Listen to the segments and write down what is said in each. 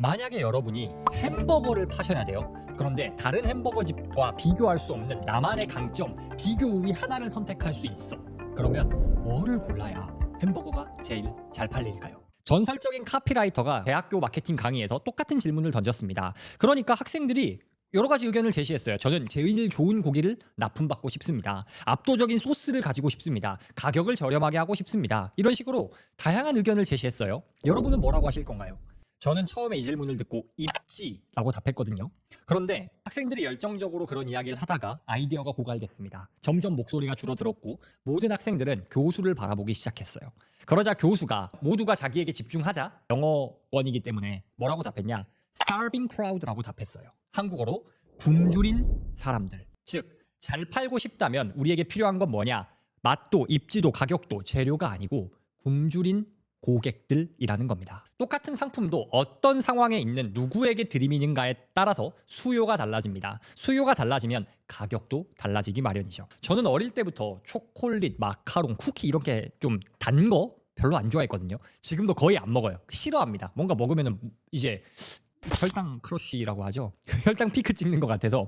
만약에 여러분이 햄버거를 파셔야 돼요. 그런데 다른 햄버거 집과 비교할 수 없는 나만의 강점, 비교 우위 하나를 선택할 수 있어. 그러면 뭐를 골라야 햄버거가 제일 잘 팔릴까요? 전설적인 카피라이터가 대학교 마케팅 강의에서 똑같은 질문을 던졌습니다. 그러니까 학생들이 여러 가지 의견을 제시했어요. 저는 제일 좋은 고기를 납품받고 싶습니다. 압도적인 소스를 가지고 싶습니다. 가격을 저렴하게 하고 싶습니다. 이런 식으로 다양한 의견을 제시했어요. 여러분은 뭐라고 하실 건가요? 저는 처음에 이 질문을 듣고 입지라고 답했거든요. 그런데 학생들이 열정적으로 그런 이야기를 하다가 아이디어가 고갈됐습니다. 점점 목소리가 줄어들었고 모든 학생들은 교수를 바라보기 시작했어요. 그러자 교수가 모두가 자기에게 집중하자, 영어권이기 때문에 뭐라고 답했냐? Starving crowd라고 답했어요. 한국어로 굶주린 사람들. 즉, 잘 팔고 싶다면 우리에게 필요한 건 뭐냐? 맛도, 입지도, 가격도, 재료가 아니고 굶주린 고객들이라는 겁니다. 똑같은 상품도 어떤 상황에 있는 누구에게 드리는가에 따라서 수요가 달라집니다. 수요가 달라지면 가격도 달라지기 마련이죠. 저는 어릴 때부터 초콜릿, 마카롱, 쿠키 이렇게 좀 단 거 별로 안 좋아했거든요. 지금도 거의 안 먹어요. 싫어합니다. 뭔가 먹으면은 이제 혈당 크러쉬라고 하죠. 혈당 피크 찍는 것 같아서.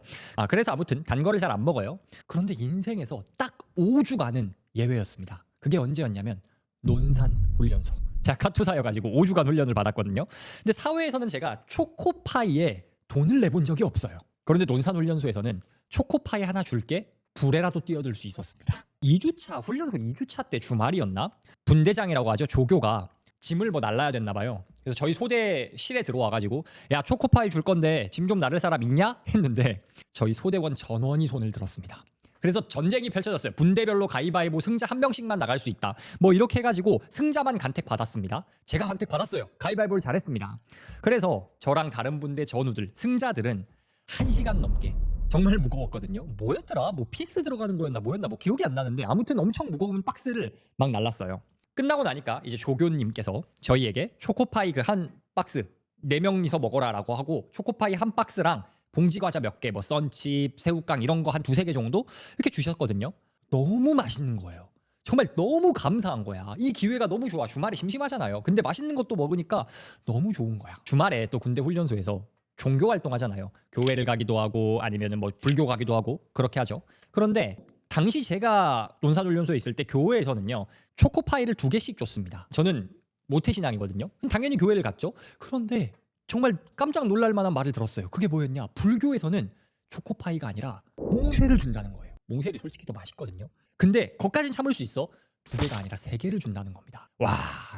그래서 아무튼 단 거를 잘 안 먹어요. 그런데 인생에서 딱 5주간은 예외였습니다. 그게 언제였냐면 논산훈련소. 제가 카투사여가지고 5주간 훈련을 받았거든요. 근데 사회에서는 제가 초코파이에 돈을 내본 적이 없어요. 그런데 논산훈련소에서는 초코파이 하나 줄게 불에라도 뛰어들 수 있었습니다. 2주차 훈련소 2주차 때 주말이었나? 분대장이라고 하죠. 조교가 짐을 뭐 날라야 됐나 봐요. 그래서 저희 소대실에 들어와가지고 야 초코파이 줄 건데 짐 좀 나를 사람 있냐? 했는데 저희 소대원 전원이 손을 들었습니다. 그래서 전쟁이 펼쳐졌어요. 분대별로 가위바위보 승자 한 명씩만 나갈 수 있다. 뭐 이렇게 해가지고 승자만 간택 받았습니다. 제가 간택 받았어요. 가위바위보를 잘했습니다. 그래서 저랑 다른 분대 전우들, 승자들은 1시간 넘게 정말 무거웠거든요. 뭐였더라? 뭐 PX 들어가는 거였나 뭐였나 뭐 기억이 안 나는데 아무튼 엄청 무거운 박스를 막 날랐어요. 끝나고 나니까 이제 조교님께서 저희에게 초코파이 그 한 박스 4명이서 먹어라라고 하고 초코파이 한 박스랑 봉지 과자 몇 개, 뭐 썬칩, 새우깡 이런 거 한 2-3개 정도 이렇게 주셨거든요. 너무 맛있는 거예요. 정말 너무 감사한 거야. 이 기회가 너무 좋아. 주말에 심심하잖아요. 근데 맛있는 것도 먹으니까 너무 좋은 거야. 주말에 또 군대 훈련소에서 종교 활동하잖아요. 교회를 가기도 하고 아니면은 뭐 불교 가기도 하고 그렇게 하죠. 그런데 당시 제가 논산훈련소에 있을 때 교회에서는요. 초코파이를 2개씩 줬습니다. 저는 모태신앙이거든요. 당연히 교회를 갔죠. 그런데 정말 깜짝 놀랄 만한 말을 들었어요. 그게 뭐였냐? 불교에서는 초코파이가 아니라 몽쉐를 준다는 거예요. 몽쉐이 솔직히 더 맛있거든요. 근데 그것까진 참을 수 있어. 2개가 아니라 3개를 준다는 겁니다. 와,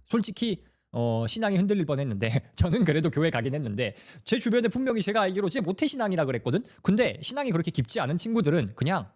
솔직히 신앙이 흔들릴 뻔했는데 저는 그래도 교회 가긴 했는데 제 주변에 분명히 제가 알기로 제 모태신앙이라 그랬거든. 근데 신앙이 그렇게 깊지 않은 친구들은 그냥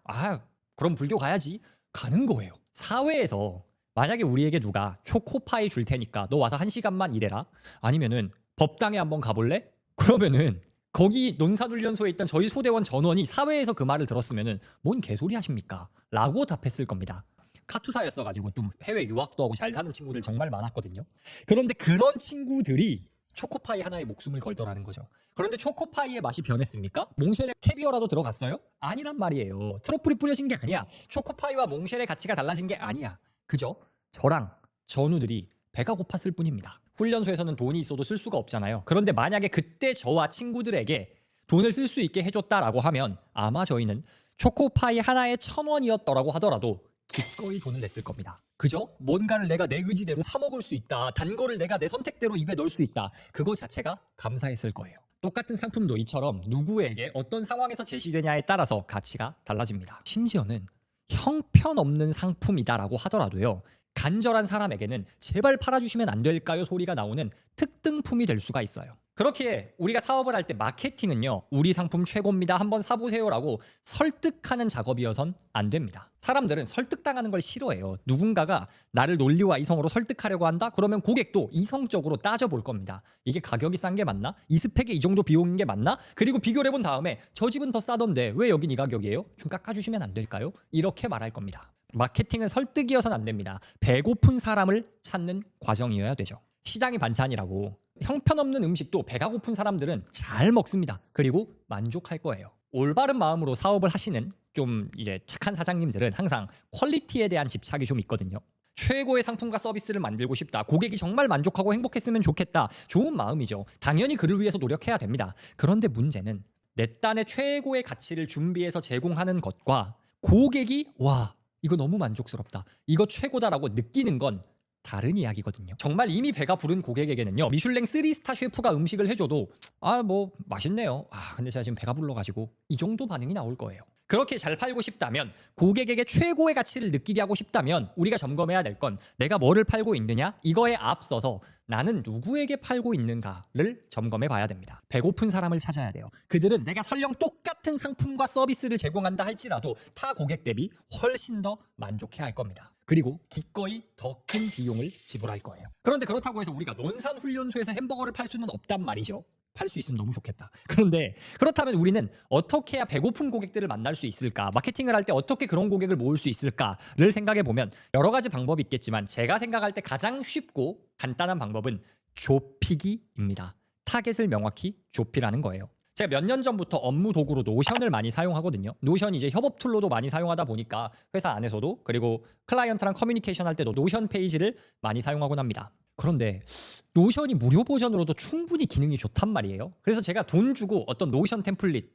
그럼 불교 가야지 가는 거예요. 사회에서 만약에 우리에게 누가 초코파이 줄 테니까 너 와서 1시간만 일해라. 아니면은 법당에 한번 가볼래? 그러면은 거기 논산훈련소에 있던 저희 소대원 전원이 사회에서 그 말을 들었으면은 뭔 개소리 하십니까? 라고 답했을 겁니다. 카투사였어가지고 좀 해외 유학도 하고 잘 가는 친구들 정말 많았거든요. 그런데 그런 친구들이 초코파이 하나에 목숨을 걸더라는 거죠. 그런데 초코파이의 맛이 변했습니까? 몽쉘에 캐비어라도 들어갔어요? 아니란 말이에요. 트러플이 뿌려진 게 아니야. 초코파이와 몽쉘의 가치가 달라진 게 아니야. 그죠? 저랑 전우들이 배가 고팠을 뿐입니다. 훈련소에서는 돈이 있어도 쓸 수가 없잖아요. 그런데 만약에 그때 저와 친구들에게 돈을 쓸 수 있게 해줬다라고 하면 아마 저희는 초코파이 하나에 1,000원이었더라고 하더라도 기꺼이 돈을 냈을 겁니다. 그죠? 뭔가를 내가 내 의지대로 사 먹을 수 있다. 단 거를 내가 내 선택대로 입에 넣을 수 있다. 그거 자체가 감사했을 거예요. 똑같은 상품도 이처럼 누구에게 어떤 상황에서 제시되냐에 따라서 가치가 달라집니다. 심지어는 형편없는 상품이다라고 하더라도요. 간절한 사람에게는 제발 팔아주시면 안 될까요? 소리가 나오는 특등품이 될 수가 있어요. 그렇기에 우리가 사업을 할 때 마케팅은요. 우리 상품 최고입니다. 한번 사보세요라고 설득하는 작업이어선 안 됩니다. 사람들은 설득당하는 걸 싫어해요. 누군가가 나를 논리와 이성으로 설득하려고 한다? 그러면 고객도 이성적으로 따져볼 겁니다. 이게 가격이 싼 게 맞나? 이 스펙에 이 정도 비용인 게 맞나? 그리고 비교를 해본 다음에 저 집은 더 싸던데 왜 여긴 이 가격이에요? 좀 깎아주시면 안 될까요? 이렇게 말할 겁니다. 마케팅은 설득이어서는 안 됩니다. 배고픈 사람을 찾는 과정이어야 되죠. 시장이 반찬이라고 형편없는 음식도 배가 고픈 사람들은 잘 먹습니다. 그리고 만족할 거예요. 올바른 마음으로 사업을 하시는 좀 이제 착한 사장님들은 항상 퀄리티에 대한 집착이 좀 있거든요. 최고의 상품과 서비스를 만들고 싶다. 고객이 정말 만족하고 행복했으면 좋겠다. 좋은 마음이죠. 당연히 그를 위해서 노력해야 됩니다. 그런데 문제는 내 딴에 최고의 가치를 준비해서 제공하는 것과 고객이 와 이거 너무 만족스럽다. 이거 최고다라고 느끼는 건 다른 이야기거든요. 정말 이미 배가 부른 고객에게는요. 미슐랭 3스타 셰프가 음식을 해줘도 뭐 맛있네요. 근데 제가 지금 배가 불러가지고 이 정도 반응이 나올 거예요. 그렇게 잘 팔고 싶다면 고객에게 최고의 가치를 느끼게 하고 싶다면 우리가 점검해야 될 건 내가 뭐를 팔고 있느냐? 이거에 앞서서 나는 누구에게 팔고 있는가를 점검해 봐야 됩니다. 배고픈 사람을 찾아야 돼요. 그들은 내가 설령 똑같은 상품과 서비스를 제공한다 할지라도 타 고객 대비 훨씬 더 만족해 할 겁니다. 그리고 기꺼이 더 큰 비용을 지불할 거예요. 그런데 그렇다고 해서 우리가 논산훈련소에서 햄버거를 팔 수는 없단 말이죠. 팔 수 있으면 너무 좋겠다. 그런데 그렇다면 우리는 어떻게 해야 배고픈 고객들을 만날 수 있을까? 마케팅을 할 때 어떻게 그런 고객을 모을 수 있을까를 생각해 보면 여러 가지 방법이 있겠지만 제가 생각할 때 가장 쉽고 간단한 방법은 좁히기입니다. 타겟을 명확히 좁히라는 거예요. 제가 몇 년 전부터 업무 도구로 노션을 많이 사용하거든요. 노션이 이제 협업 툴로도 많이 사용하다 보니까 회사 안에서도 그리고 클라이언트랑 커뮤니케이션 할 때도 노션 페이지를 많이 사용하곤 합니다. 그런데 노션이 무료 버전으로도 충분히 기능이 좋단 말이에요. 그래서 제가 돈 주고 어떤 노션 템플릿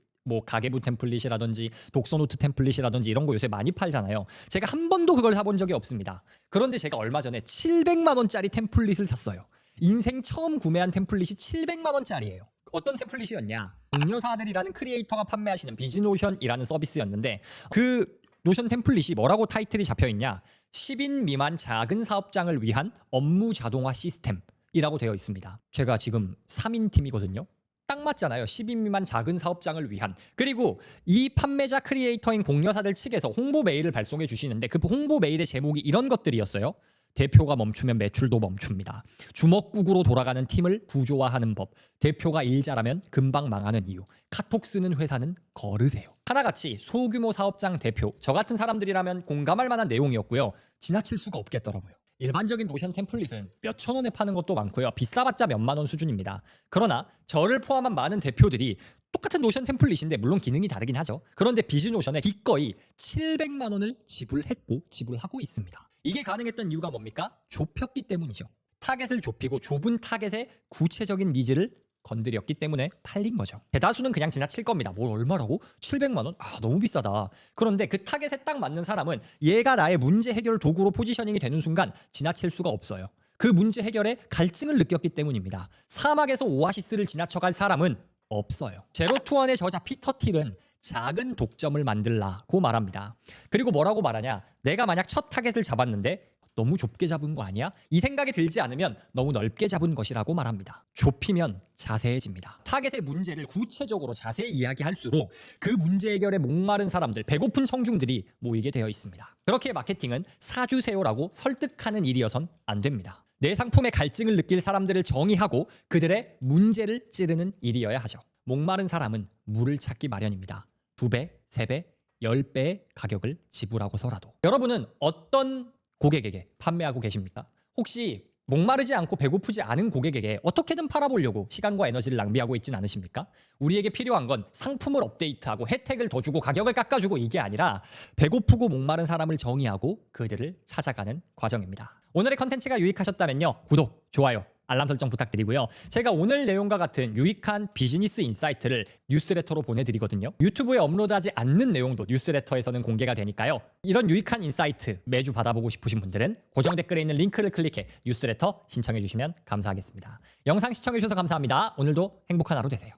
가계부 템플릿이라든지 독서노트 템플릿이라든지 이런 거 요새 많이 팔잖아요. 제가 한 번도 그걸 사본 적이 없습니다. 그런데 제가 얼마 전에 700만 원짜리 템플릿을 샀어요. 인생 처음 구매한 템플릿이 700만 원짜리예요. 어떤 템플릿이었냐? 동료사들이라는 크리에이터가 판매하시는 비즈노션이라는 서비스였는데 그 노션 템플릿이 뭐라고 타이틀이 잡혀있냐? 10인 미만 작은 사업장을 위한 업무 자동화 시스템이라고 되어 있습니다. 제가 지금 3인 팀이거든요. 딱 맞잖아요. 10인 미만 작은 사업장을 위한. 그리고 이 판매자 크리에이터인 공여사들 측에서 홍보 메일을 발송해 주시는데 그 홍보 메일의 제목이 이런 것들이었어요. 대표가 멈추면 매출도 멈춥니다. 주먹국으로 돌아가는 팀을 구조화하는 법. 대표가 일 잘하면 금방 망하는 이유. 카톡 쓰는 회사는 거르세요. 하나같이 소규모 사업장 대표. 저 같은 사람들이라면 공감할 만한 내용이었고요. 지나칠 수가 없겠더라고요. 일반적인 노션 템플릿은 몇천 원에 파는 것도 많고요. 비싸봤자 몇만 원 수준입니다. 그러나 저를 포함한 많은 대표들이 똑같은 노션 템플릿인데 물론 기능이 다르긴 하죠. 그런데 비즈노션에 기꺼이 700만 원을 지불하고 있습니다. 이게 가능했던 이유가 뭡니까? 좁혔기 때문이죠. 타겟을 좁히고 좁은 타겟의 구체적인 니즈를 건드렸기 때문에 팔린 거죠. 대다수는 그냥 지나칠 겁니다. 뭘 얼마라고? 700만 원? 너무 비싸다. 그런데 그 타겟에 딱 맞는 사람은 얘가 나의 문제 해결 도구로 포지셔닝이 되는 순간 지나칠 수가 없어요. 그 문제 해결에 갈증을 느꼈기 때문입니다. 사막에서 오아시스를 지나쳐갈 사람은 없어요. 제로투원의 저자 피터 틸은 작은 독점을 만들라고 말합니다. 그리고 뭐라고 말하냐? 내가 만약 첫 타겟을 잡았는데 너무 좁게 잡은 거 아니야? 이 생각이 들지 않으면 너무 넓게 잡은 것이라고 말합니다. 좁히면 자세해집니다. 타겟의 문제를 구체적으로 자세히 이야기할수록 그 문제 해결에 목마른 사람들, 배고픈 청중들이 모이게 되어 있습니다. 그렇게 마케팅은 사주세요라고 설득하는 일이어선 안 됩니다. 내 상품의 갈증을 느낄 사람들을 정의하고 그들의 문제를 찌르는 일이어야 하죠. 목마른 사람은 물을 찾기 마련입니다. 2배, 3배, 10배의 가격을 지불하고서라도. 여러분은 어떤 고객에게 판매하고 계십니까? 혹시 목마르지 않고 배고프지 않은 고객에게 어떻게든 팔아보려고 시간과 에너지를 낭비하고 있진 않으십니까? 우리에게 필요한 건 상품을 업데이트하고 혜택을 더 주고 가격을 깎아주고 이게 아니라 배고프고 목마른 사람을 정의하고 그들을 찾아가는 과정입니다. 오늘의 컨텐츠가 유익하셨다면요. 구독, 좋아요, 알람 설정 부탁드리고요. 제가 오늘 내용과 같은 유익한 비즈니스 인사이트를 뉴스레터로 보내드리거든요. 유튜브에 업로드하지 않는 내용도 뉴스레터에서는 공개가 되니까요. 이런 유익한 인사이트 매주 받아보고 싶으신 분들은 고정 댓글에 있는 링크를 클릭해 뉴스레터 신청해 주시면 감사하겠습니다. 영상 시청해 주셔서 감사합니다. 오늘도 행복한 하루 되세요.